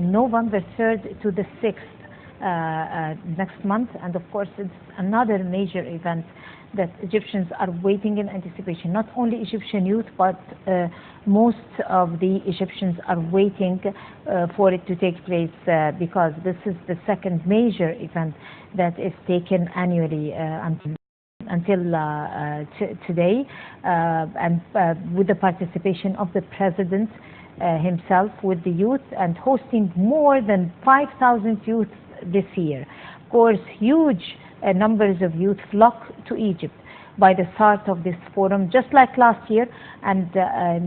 November 3rd to the 6th next month, and of course it's another major event that Egyptians are waiting in anticipation. Not only Egyptian youth, but most of the Egyptians are waiting for it to take place because this is the second major event that is taken annually until today, and with the participation of the President himself with the youth, and hosting more than 5,000 youth this year. Of course, huge numbers of youth flock to Egypt by the start of this forum, just like last year, and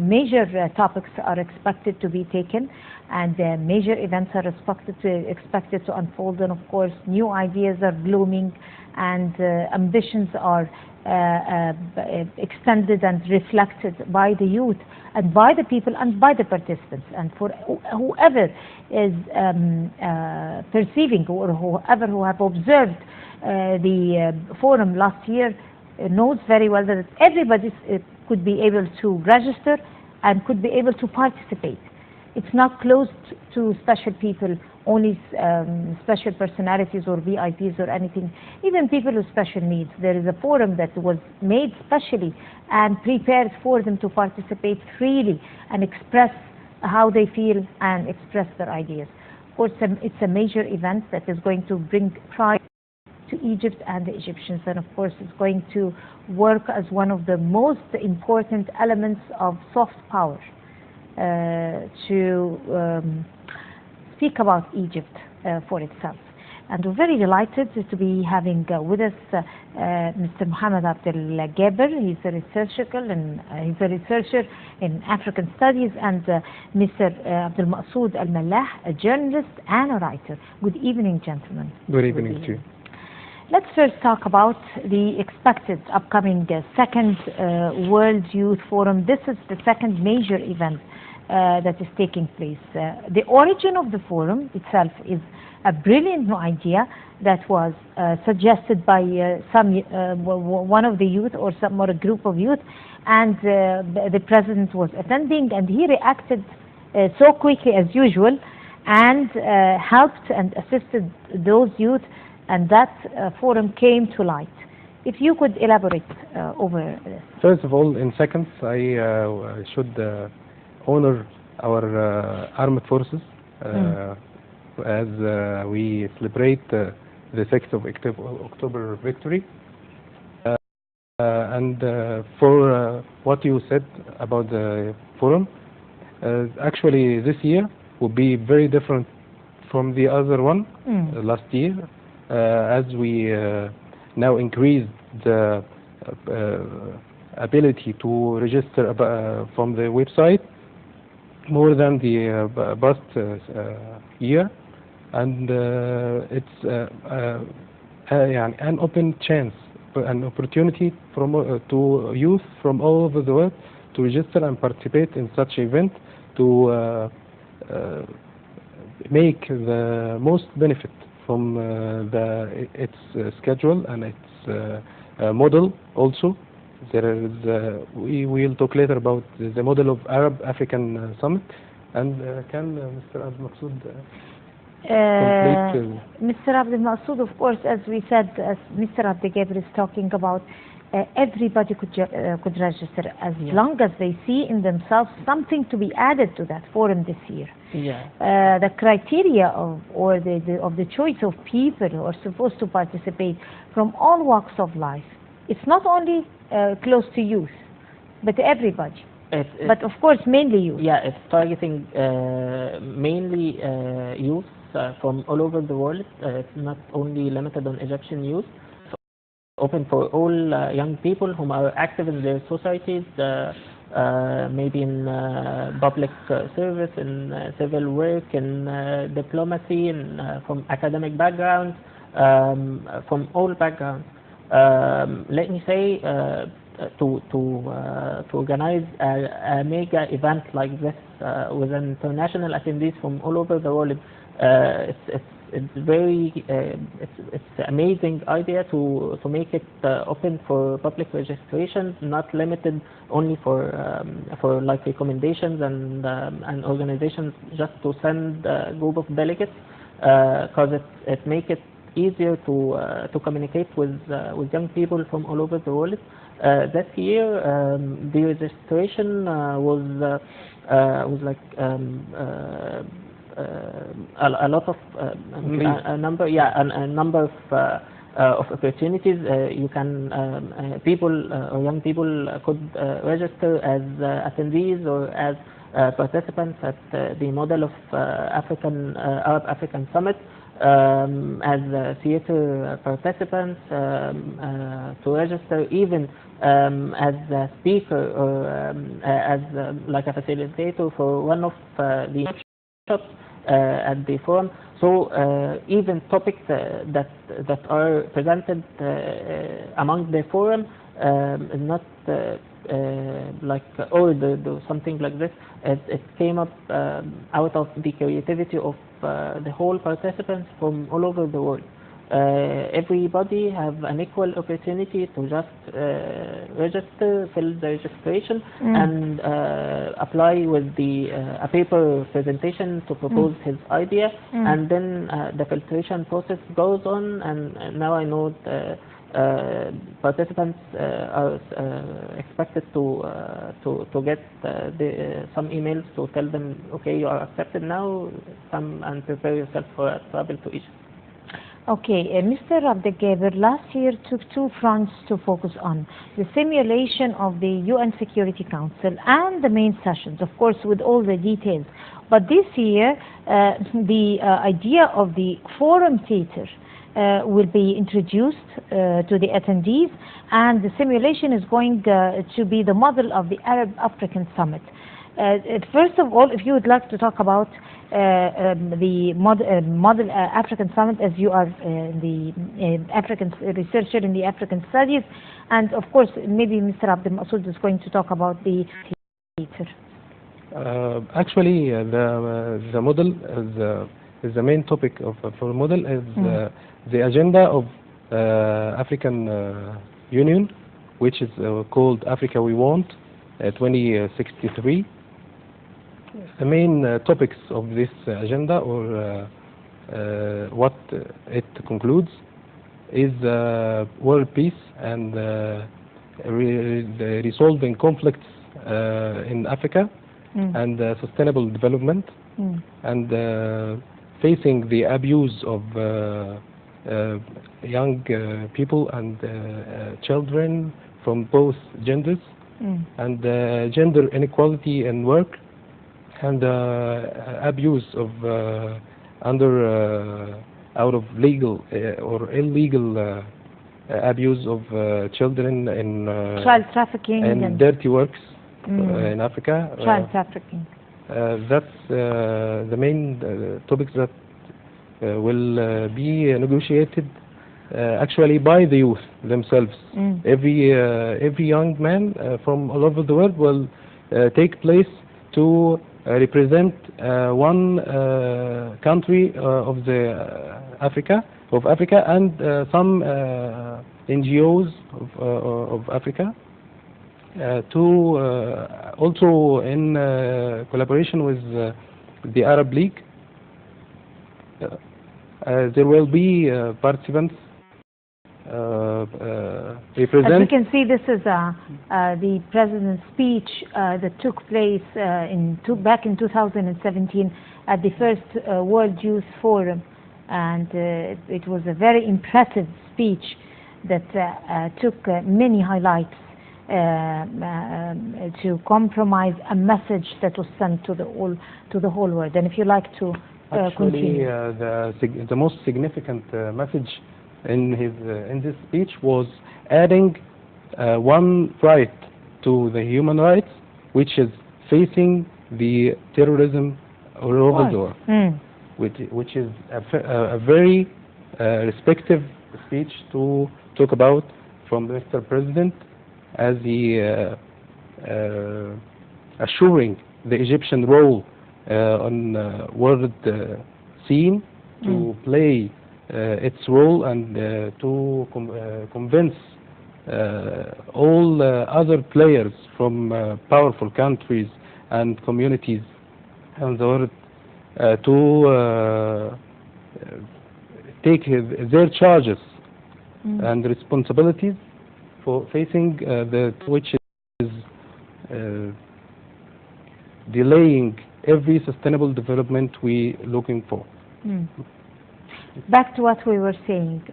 major topics are expected to be taken, and major events are expected to unfold, and of course new ideas are blooming, and ambitions are extended and reflected by the youth and by the people and by the participants. And for whoever is perceiving, or whoever who have observed the forum last year, knows very well that everybody could be able to register and could be able to participate. It's not closed to special people, only special personalities or VIPs or anything, even people with special needs. There is a forum that was made specially and prepared for them to participate freely and express how they feel and express their ideas. Of course, it's a major event that is going to bring pride to Egypt and the Egyptians, and of course it's going to work as one of the most important elements of soft power to speak about Egypt for itself. And we're very delighted to be having with us Mr. Dr.M.Abdel. He's a researcher in African studies, and Mr. Abdel a journalist and a writer. Good evening, gentlemen. Good evening to you. Let's first talk about the expected upcoming second World Youth Forum. This is the second major event that is taking place. The origin of the forum itself is a brilliant new idea that was suggested by one of the youth, or a group of youth, and the President was attending, and he reacted so quickly as usual, and helped and assisted those youth, and that forum came to light. If you could elaborate over this. First of all, in seconds, I should honor our armed forces as we celebrate the 6th of October victory. And for what you said about the forum, actually this year will be very different from the other one last year, as we now increase the ability to register from the website more than the past year, and it's an open chance, an opportunity to youth from all over the world to register and participate in such event, to make the most benefit from its schedule and its model also. There is, we will talk later about the model of Arab-African Summit, and can Mr. Abdel complete? Mr. Abdel, of course, as we said, as Mr. Abdel is talking about, everybody could register as long as they see in themselves something to be added to that forum this year. Yeah. The criteria of the choice of people who are supposed to participate from all walks of life, it's not only close to youth, but everybody. But of course, mainly youth. Yeah, it's targeting mainly youth from all over the world. It's not only limited on Egyptian youth. It's open for all young people whom are active in their societies, maybe in public service, in civil work, in diplomacy, and from academic backgrounds, from all backgrounds. Let me say, to organize a mega event like this with international attendees from all over the world, it's very it's amazing idea to make it open for public registration, not limited only for like recommendations and organizations just to send a group of delegates, because it make it easier to communicate with young people from all over the world. That year, the registration was like a lot of a number, a number of opportunities. You can people or young people could register as attendees or as participants at the model of Arab African Summit, as theater participants, to register even as a speaker or as like a facilitator for one of the workshops at the forum. So even topics that are presented among the forum is not like ordered or something like this. It came up out of the creativity of the whole participants from all over the world. Everybody have an equal opportunity to just register, fill the registration, and apply with the a paper presentation to propose his idea, and then the filtration process goes on. And now I know participants are expected to get some emails to tell them, okay, you are accepted now, come and prepare yourself for a travel to Egypt. Okay, Mr. Abdel, last year took two fronts to focus on: the simulation of the UN Security Council and the main sessions, of course, with all the details. But this year, the idea of the forum theater will be introduced to the attendees, and the simulation is going to be the model of the Arab African Summit. First of all, if you would like to talk about the model African Summit, as you are the African researcher in the African studies, and of course maybe Mr. Abdel is going to talk about the theater. Actually, the model is the main topic of for model is the agenda of African Union, which is called Africa We Want 2063. The main topics of this agenda, or what it concludes, is world peace and resolving conflicts in Africa, and sustainable development, and facing the abuse of young people and children from both genders, and gender inequality in work, and abuse of out of legal or illegal abuse of children in child trafficking and dirty works in Africa. Child trafficking. That's the main topics that will be negotiated actually by the youth themselves. Every young man from all over the world will take place to represent one country of the Africa, and some NGOs of Africa, to also in collaboration with the Arab League. There will be participants represent. As you can see, this is the president's speech that took place back in 2017 at the first World Youth Forum, and it was a very impressive speech that took many highlights to compromise a message that was sent to the whole world. And if you like to actually, continue. the most significant message in this speech was adding one right to the human rights, which is facing the terrorism all over the world, which is a very respective speech to talk about from Mr. President, as he assuring the Egyptian role on world scene, to play its role and to convince all other players from powerful countries and communities in the world to take their charges and responsibilities for facing the which is delaying every sustainable development we looking for. Back to what we were saying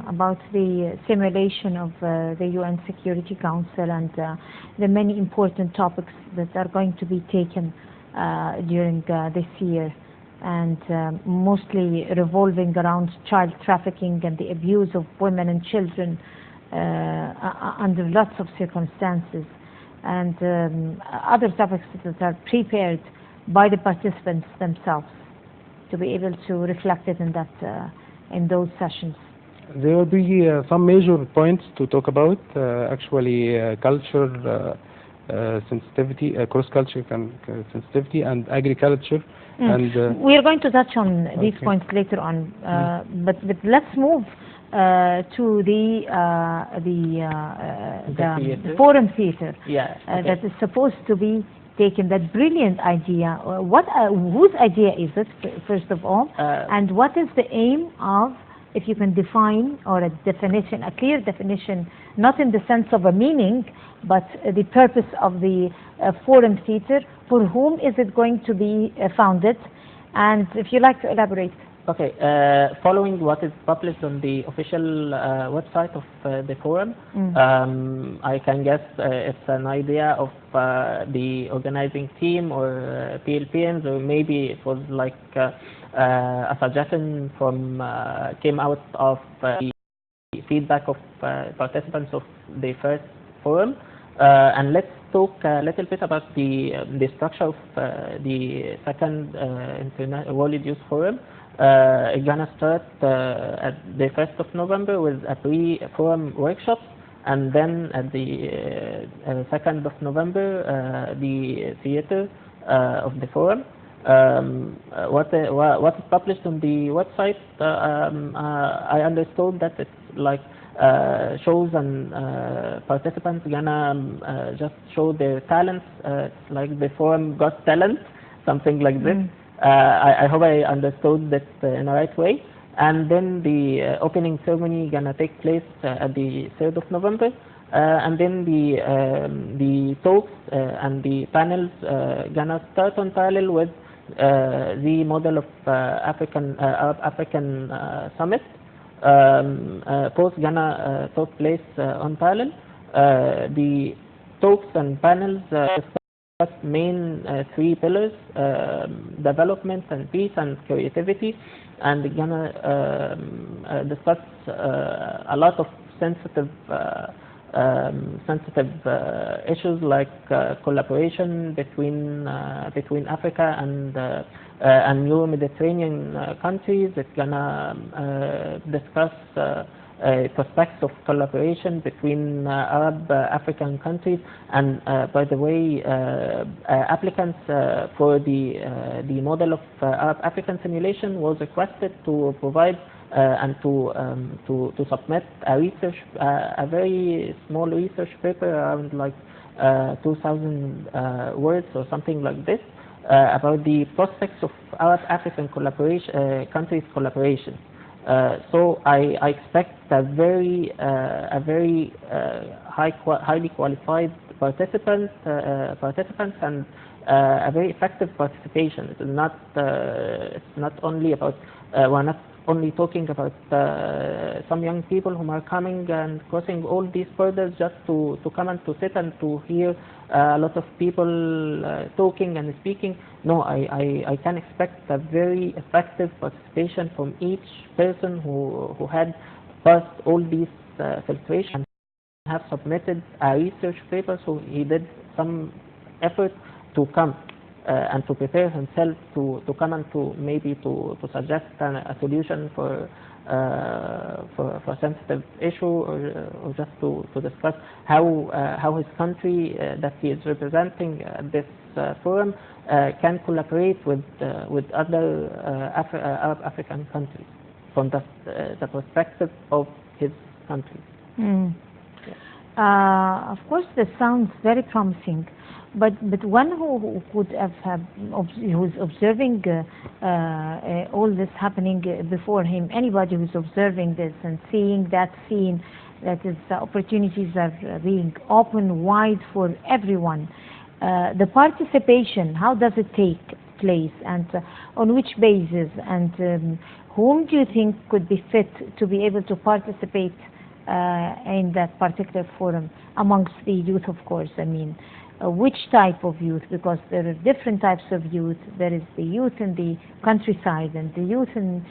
about the simulation of the UN Security Council and the many important topics that are going to be taken during this year, and mostly revolving around child trafficking and the abuse of women and children under lots of circumstances, and other topics that are prepared by the participants themselves to be able to reflect it in that in those sessions. There will be some major points to talk about. Actually, culture sensitivity, cross-culture sensitivity, and agriculture. And we are going to touch on these points later on. But let's move to the Forum Theater that is supposed to be taken. That brilliant idea. Whose idea is it, first of all? And what is the aim of, if you can define, or a definition, a clear definition, not in the sense of a meaning, but the purpose of the Forum Theater? For whom is it going to be founded? And if you like to elaborate. Okay, following what is published on the official website of the forum, I can guess it's an idea of the organizing team or PLPNs, or maybe it was like a suggestion from came out of the feedback of participants of the first forum. And let's talk a little bit about the structure of the second World Youth Forum. It's gonna start at the 1st of November with a pre-forum workshop, and then at the 2nd of November the theater of the forum. What is published on the website, I understood that it's like shows and participants gonna just show their talents. It's like the forum Got Talent, something like this. I hope I understood that in the right way. And then the opening ceremony gonna take place at the 3rd of November, and then the talks and the panels gonna start on parallel with the model of Arab African Summit. Both gonna take place on parallel. The talks and panels main three pillars: development and peace and creativity, and gonna discuss a lot of sensitive issues like collaboration between Africa and new Mediterranean countries. It's gonna discuss prospects of collaboration between Arab African countries. And by the way, applicants for the model of Arab African simulation was requested to provide and to submit a very small research paper, around like 2,000 words or something like this, about the prospects of Arab African countries collaboration. So I expect a very highly qualified participants and a very effective participation. It's not only about we're not only talking about some young people who are coming and crossing all these borders just to come and to sit and to hear a lot of people talking and speaking. No, I can expect a very effective participation from each person who had passed all these filtration, have submitted a research paper, so he did some effort to come and to prepare himself to come and to maybe to suggest a solution for a sensitive issue, or just to discuss how his country that he is representing at this forum can collaborate with other Arab African countries from the perspective of his country. Mm. Of course, this sounds very promising, but one who could have who's observing all this happening before him, anybody who's observing this and seeing that scene, that is, opportunities are being open wide for everyone. The participation, how does it take place, and on which basis, and whom do you think could be fit to be able to participate in that particular forum amongst the youth, of course? I mean, which type of youth? Because there are different types of youth. There is the youth in the countryside and the youth in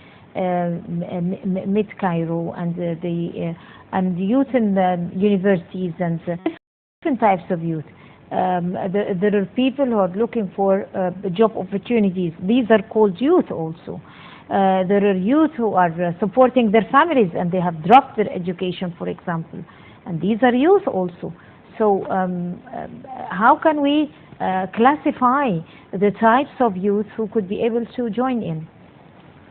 mid-Cairo and the youth in the universities and different types of youth. There are people who are looking for job opportunities. These are called youth also. There are youth who are supporting their families and they have dropped their education, for example, and these are youth also. So how can we classify the types of youth who could be able to join in?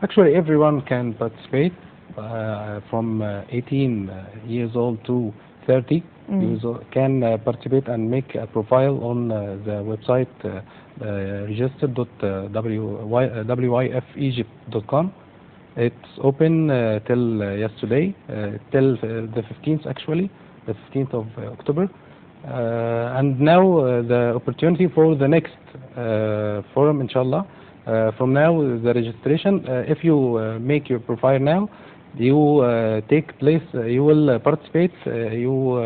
Actually, everyone can participate from 18 years old to 30 years old can participate and make a profile on the website registered.wyfegypt.com. It's open till yesterday, till the 15th actually, the 15th of October. And now the opportunity for the next forum, inshallah. From now, the registration, if you make your profile now, you take place, you will participate, you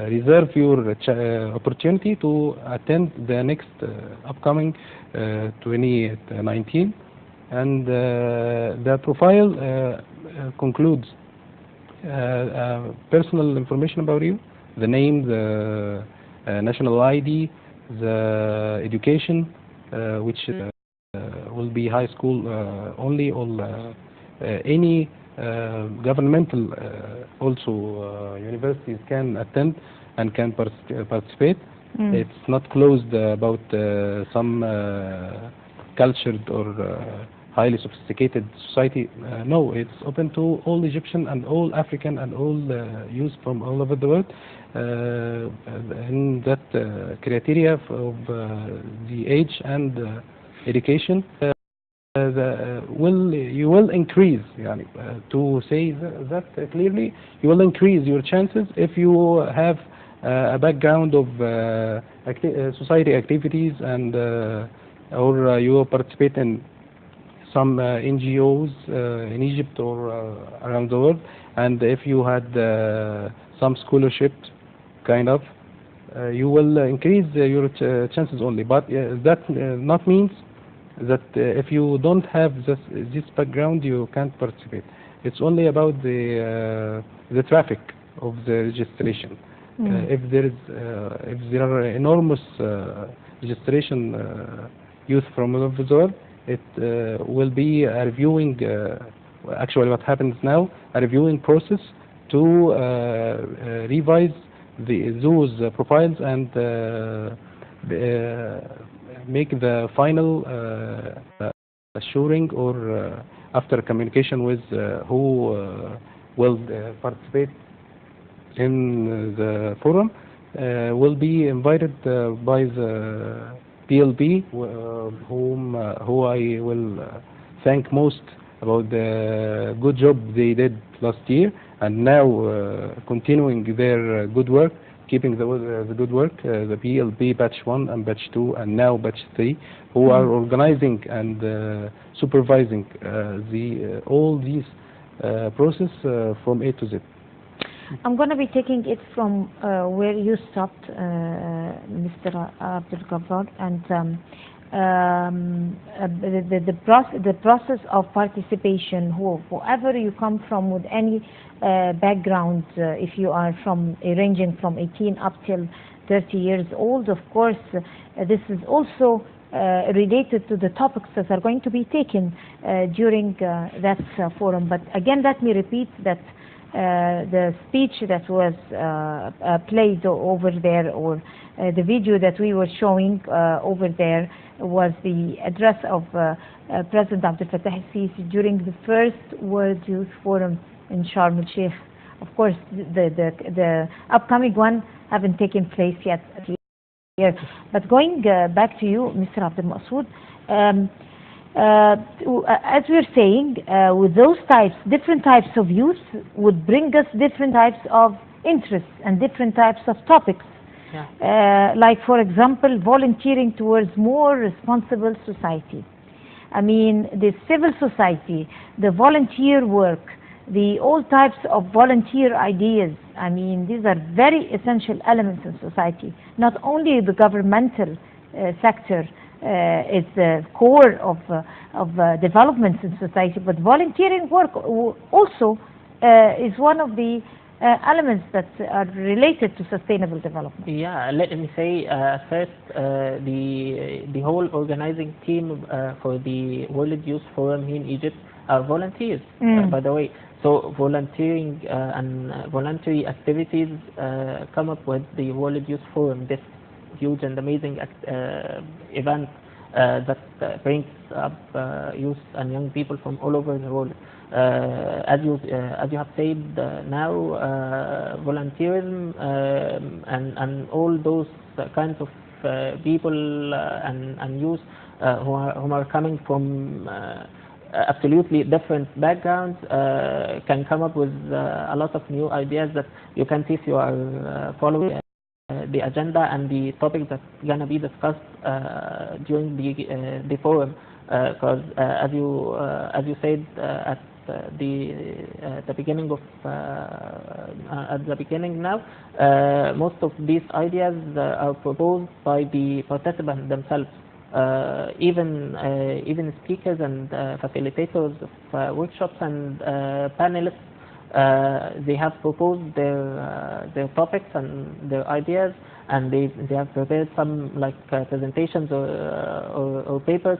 reserve your opportunity to attend the next upcoming 2019. And the profile concludes personal information about you, the name, the national ID, the education, which will be high school only, or any governmental also universities can attend and can participate. It's not closed about some cultured or highly sophisticated society. No, it's open to all Egyptian and all African and all youth from all over the world. In that criteria of the age and education, you will increase, to say that clearly, you will increase your chances if you have a background of society activities and or you participate in some NGOs in Egypt or around the world, and if you had some scholarship, kind of, you will increase your chances only. But that not means that if you don't have this background, you can't participate. It's only about the traffic of the registration. If there are enormous registration youth from all over the world, it will be a reviewing. Actually, what happens now, a reviewing process to revise those profiles and make the final assuring or after communication with who will participate in the forum, will be invited by the PLB, who I will thank most about the good job they did last year, and now continuing their good work, keeping the good work, the PLB batch 1 and batch 2 and now batch 3, who are organizing and supervising all these process from A to Z. I'm going to be taking it from where you stopped, Mr. Abdel, and the process of participation. Whoever you come from, with any background, if you are ranging from 18 up till 30 years old, of course, this is also related to the topics that are going to be taken during that forum. But again, let me repeat that the speech that was played over there, or the video that we were showing over there, was the address of President Abdel Fattah al-Sisi during the first World Youth Forum in Sharm el-Sheikh. Of course, the upcoming one haven't taken place yet here. But going back to you, Mr. Abdel Masood, as we're saying, with those types, different types of youth would bring us different types of interests and different types of topics. Yeah. Like, for example, volunteering towards more responsible society. I mean, the civil society, the volunteer work, all types of volunteer ideas. I mean, these are very essential elements in society. Not only the governmental sector is the core of developments in society, but volunteering work also is one of the elements that are related to sustainable development. Yeah, let me say first, the whole organizing team for the World Youth Forum here in Egypt are volunteers, by the way. So volunteering and voluntary activities come up with the World Youth Forum, this huge and amazing event that brings up youth and young people from all over the world. As you have said, now volunteerism and all those kinds of people and youth who are coming from absolutely different backgrounds can come up with a lot of new ideas that you can see if you are following the agenda and the topics that's going to be discussed during the forum. Because as you said at the beginning of now, most of these ideas are proposed by the participants themselves. Even speakers and facilitators of workshops and panelists, they have proposed their topics and their ideas, and they have prepared some presentations or papers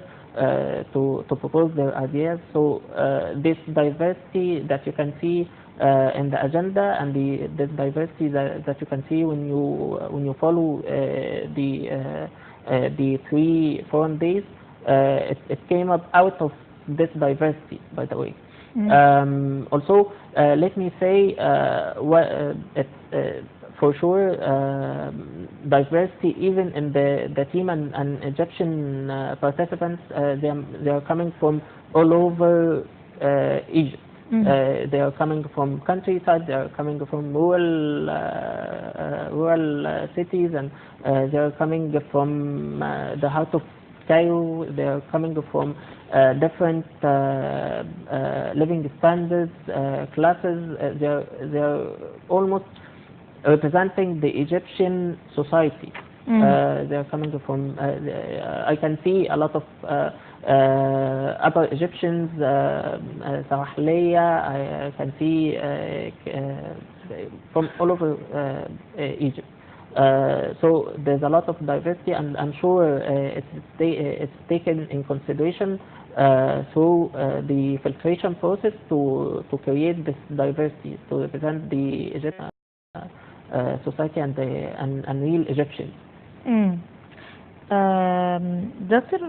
to propose their ideas. So this diversity that you can see in the agenda, and this diversity that you can see when you follow the 3 forum days, it came up out of this diversity, by the way. Also, let me say, for sure, diversity even in the team and Egyptian participants, they are coming from all over Egypt. They are coming from countryside, they are coming from rural cities, and they are coming from the heart of Cairo. They are coming from different living standards, classes. They are almost representing the Egyptian society. They are coming from, I can see a lot of Upper Egyptians, Sawahliya, I can see from all over Egypt. So there's a lot of diversity, and I'm sure it's taken in consideration through the filtration process to create this diversity, to represent the Egyptian society and real Egyptians. Dr.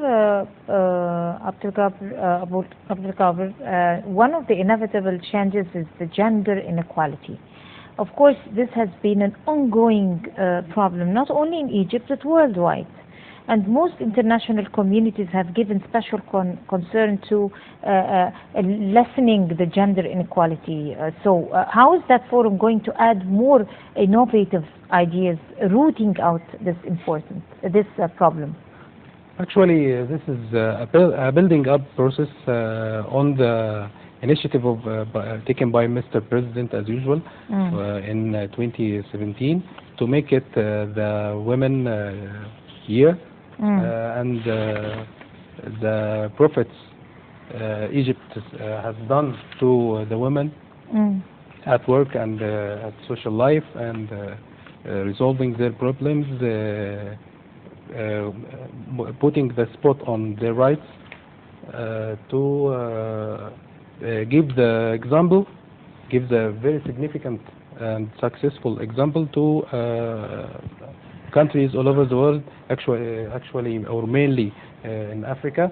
Abdel, one of the inevitable changes is the gender inequality. Of course, this has been an ongoing problem, not only in Egypt, but worldwide. And most international communities have given special concern to lessening the gender inequality. So how is that forum going to add more innovative ideas, rooting out this problem? Actually, this is a building up process on the initiative taken by Mr. President, as usual, in 2017, to make it the Women Year. And the profits Egypt has done to the women at work and at social life, and resolving their problems, putting the spot on their rights, to give the example gives a very significant and successful example to countries all over the world, actually or mainly in Africa,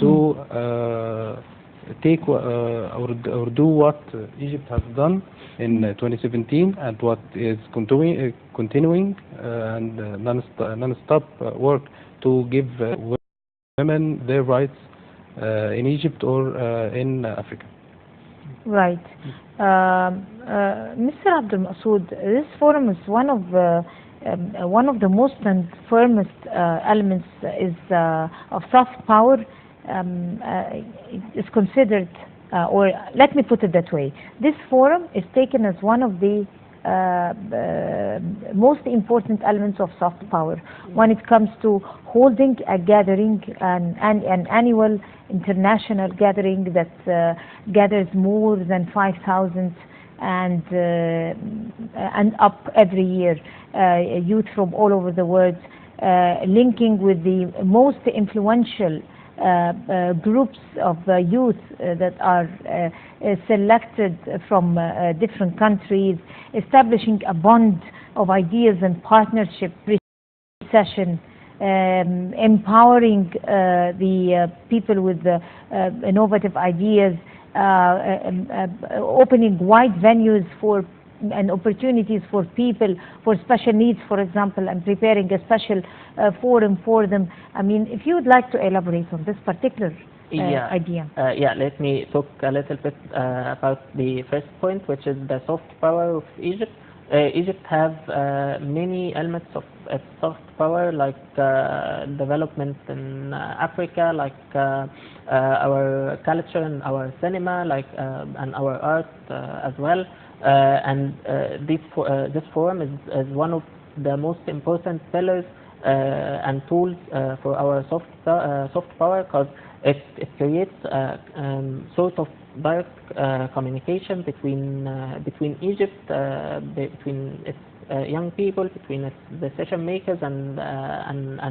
to take or do what Egypt has done in 2017 and what is continuing and non-stop work to give women their rights in Egypt or in Africa. Right. Mr. Abdel Masoud, this forum is one of the most and firmest elements of soft power. Is considered, or let me put it that way, this forum is taken as one of the most important elements of soft power when it comes to holding a gathering, an annual international gathering that gathers more than 5,000 and up every year, youth from all over the world, linking with the most influential groups of youth that are selected from different countries, establishing a bond of ideas and partnership, recession, empowering the people with innovative ideas, opening wide venues for and opportunities for people for special needs, for example, and preparing a special forum for them. I mean, if you would like to elaborate on this particular idea. Yeah, let me talk a little bit about the first point, which is the soft power of Egypt. Egypt have many elements of soft power, like development in Africa, like our culture and our cinema, like and our art as well. And this forum is one of the most important pillars and tools for our soft power, because it creates sort of direct communication between Egypt, between its young people, between its decision makers and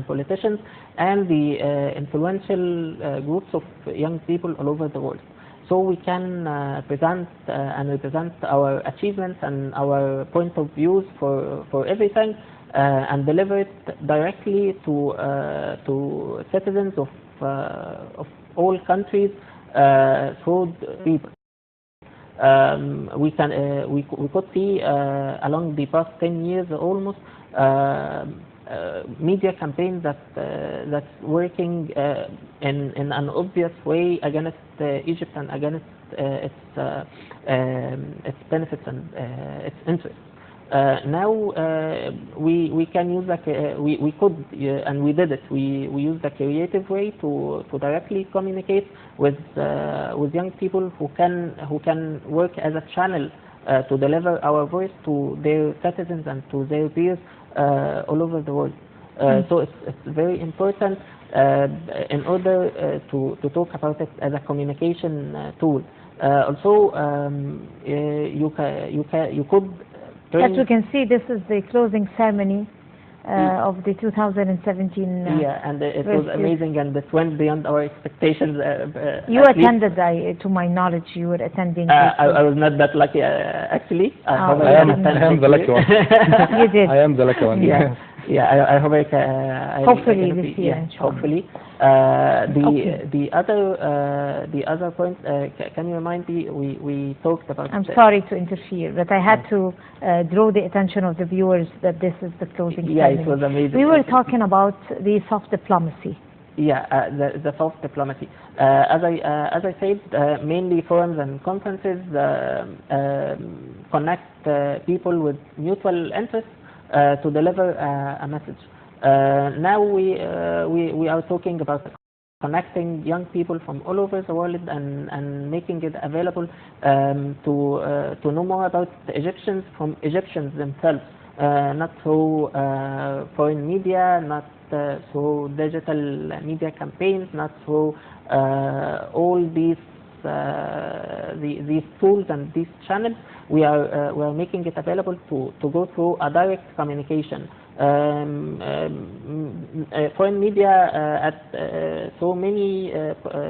politicians, and the influential groups of young people all over the world. So we can present and represent our achievements and our point of views for everything, and deliver it directly to citizens of all countries through people. We could see along the past 10 years almost media campaigns that's working in an obvious way against Egypt and against its benefits and its interests. Now we can use we could and we did it. We used a creative way to directly communicate with young people who can work as a channel to deliver our voice to their citizens and to their peers all over the world. So it's very important in order to talk about it as a communication tool. Also, you could. As we can see, this is the closing ceremony of the 2017. Yeah, and it was amazing, and it went beyond our expectations. You attended, to my knowledge, you were attending. I was not that lucky, actually. I am the lucky one. You did. I am the lucky one. Yeah. Yeah, I hope I hopefully this year. Yeah, hopefully. The other point, can you remind me? We talked about. I'm sorry to interfere, but I had to draw the attention of the viewers that this is the closing ceremony. Yeah, it was amazing. We were talking about the soft diplomacy. Yeah, the soft diplomacy. As I said, mainly forums and conferences connect people with mutual interests to deliver a message. Now we are talking about connecting young people from all over the world and making it available to know more about the Egyptians from Egyptians themselves, not through foreign media, not through digital media campaigns, not through all these tools and these channels. We are making it available to go through a direct communication Foreign media at so many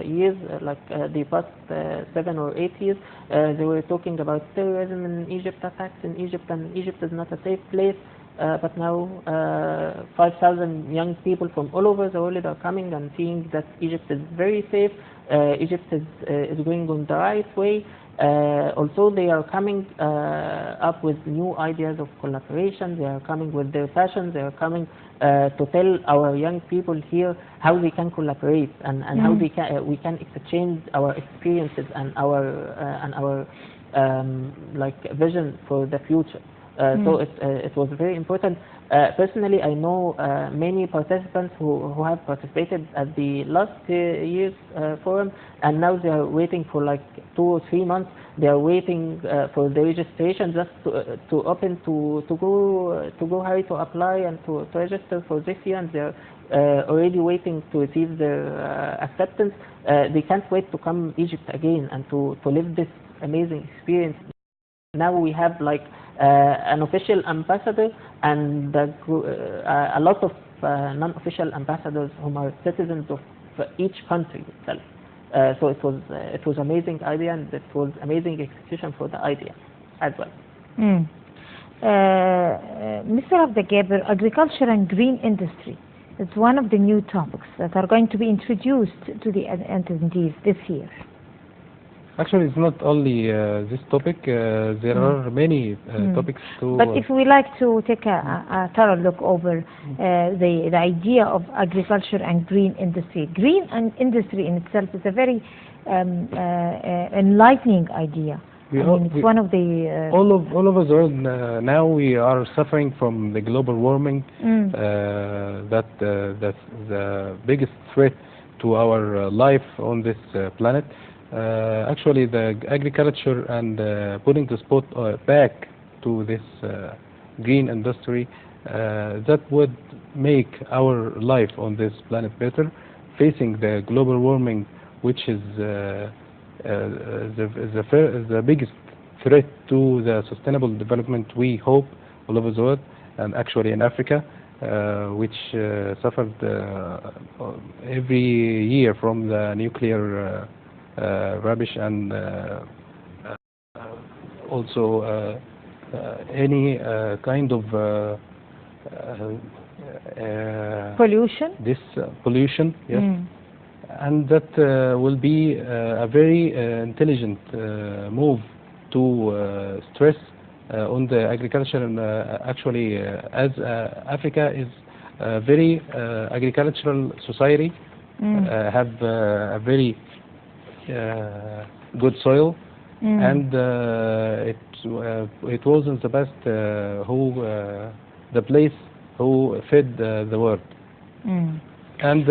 years, like the past 7 or 8 years, they were talking about terrorism in Egypt, attacks in Egypt, and Egypt is not a safe place. But now 5,000 young people from all over the world are coming and seeing that Egypt is very safe. Egypt is going on the right way. Also, they are coming up with new ideas of collaboration. They are coming with their passion. They are coming to tell our young people here how they can collaborate and how they we can exchange our experiences and our like vision for the future. So it was very important. Personally, I know many participants who have participated at the last year's forum, and now they are waiting for like 2 or 3 months. They are waiting for the registration just to open to go hurry to apply and to register for this year, and they are already waiting to receive their acceptance. They can't wait to come Egypt again and to live this amazing experience. Now we have like an official ambassador and a lot of non-official ambassadors whom are citizens of each country itself. So it was amazing idea, and it was amazing execution for the idea as well. Mr. Abdel, agriculture and green industry is one of the new topics that are going to be introduced to the attendees this year. Actually, it's not only this topic. There are many topics too. But if we like to take a thorough look over the idea of agriculture and green industry in itself is a very enlightening idea. It's one of the all over the world now we are suffering from the global warming. That's the biggest threat to our life on this planet. Actually, the agriculture and putting the spot back to this green industry that would make our life on this planet better, facing the global warming, which is the biggest threat to the sustainable development we hope all over the world, and actually in Africa, which suffered every year from the nuclear rubbish and also any kind of pollution. This pollution, yes, and that will be a very intelligent move to stress on the agriculture. And actually, as Africa is a very agricultural society, have a very good soil, and it was in the past the place who fed the world. And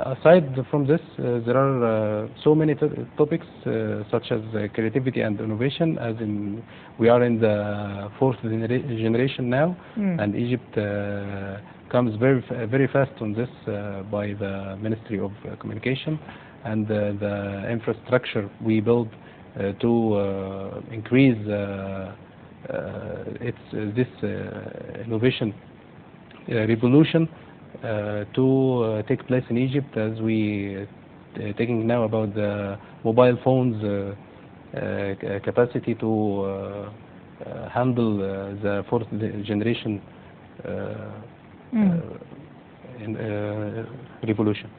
aside from this, there are so many topics such as creativity and innovation, as in we are in the 4th generation now, and Egypt comes very fast on this by the Ministry of Communication, and the infrastructure we build to increase this innovation revolution to take place in Egypt, as we taking now about the mobile phones capacity to handle the 4th generation revolution.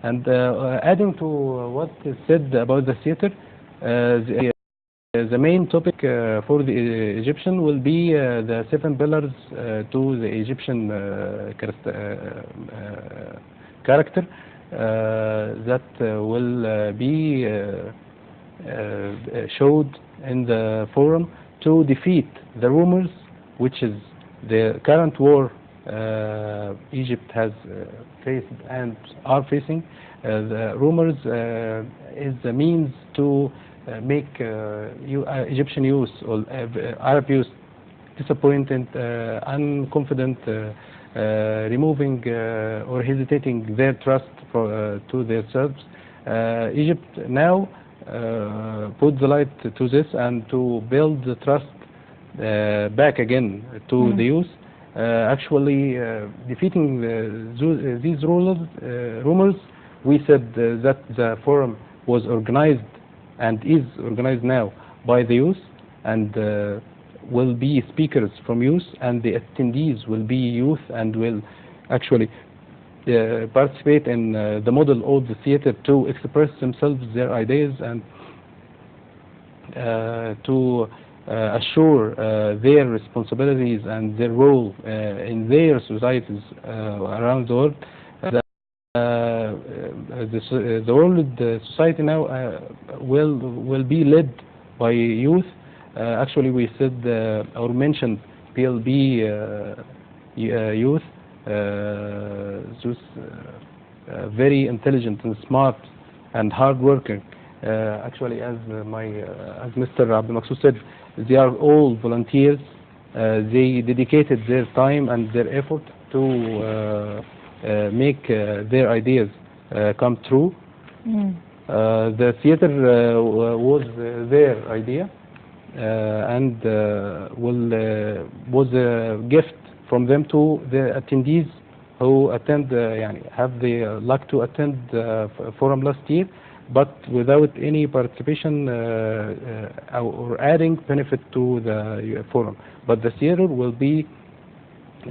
And adding to what is said about the theater, the main topic for the Egyptian will be the 7 pillars to the Egyptian character that will be showed in the forum to defeat the rumors, which is the current war Egypt has faced and are facing. The rumors is the means to make Egyptian youth or Arab youth disappointed, unconfident, removing or hesitating their trust to themselves. Egypt now put the light to this and to build the trust back again to the youth, actually defeating these rumors. We said that the forum was organized and is organized now by the youth, and will be speakers from youth, and the attendees will be youth, and will actually participate in the model of the theater to express themselves, their ideas, and to assure their responsibilities and their role in their societies around the world. The world society now will be led by youth. Actually, we said or mentioned PLB youth, those very intelligent and smart and hard working. Actually, as Mr. Abdel said, they are all volunteers. They dedicated their time and their effort to make their ideas come true. The theater was their idea, and was a gift from them to the attendees who have the luck to attend the forum last year, but without any participation or adding benefit to the forum. But the theater will be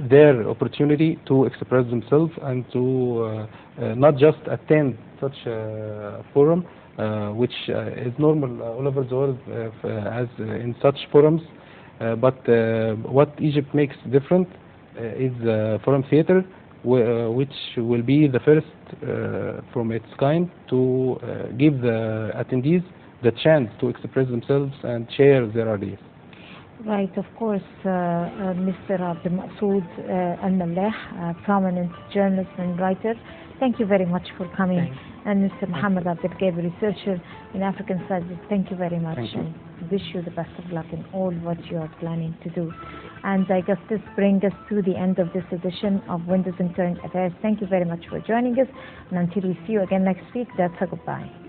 their opportunity to express themselves and to not just attend such a forum, which is normal all over the world as in such forums. But what Egypt makes different is forum theater, which will be the first from its kind to give the attendees the chance to express themselves and share their ideas. Right, of course, Mr. Dr.M.Abdel, a prominent journalist and writer, thank you very much for coming. Thanks. And Mr. Muhammad Abdel, researcher in African studies, thank you very much. Thank you. And wish you the best of luck in all what you are planning to do. And I guess this brings us to the end of this edition of Windows and Current Affairs. Thank you very much for joining us. And until we see you again next week, that's a goodbye.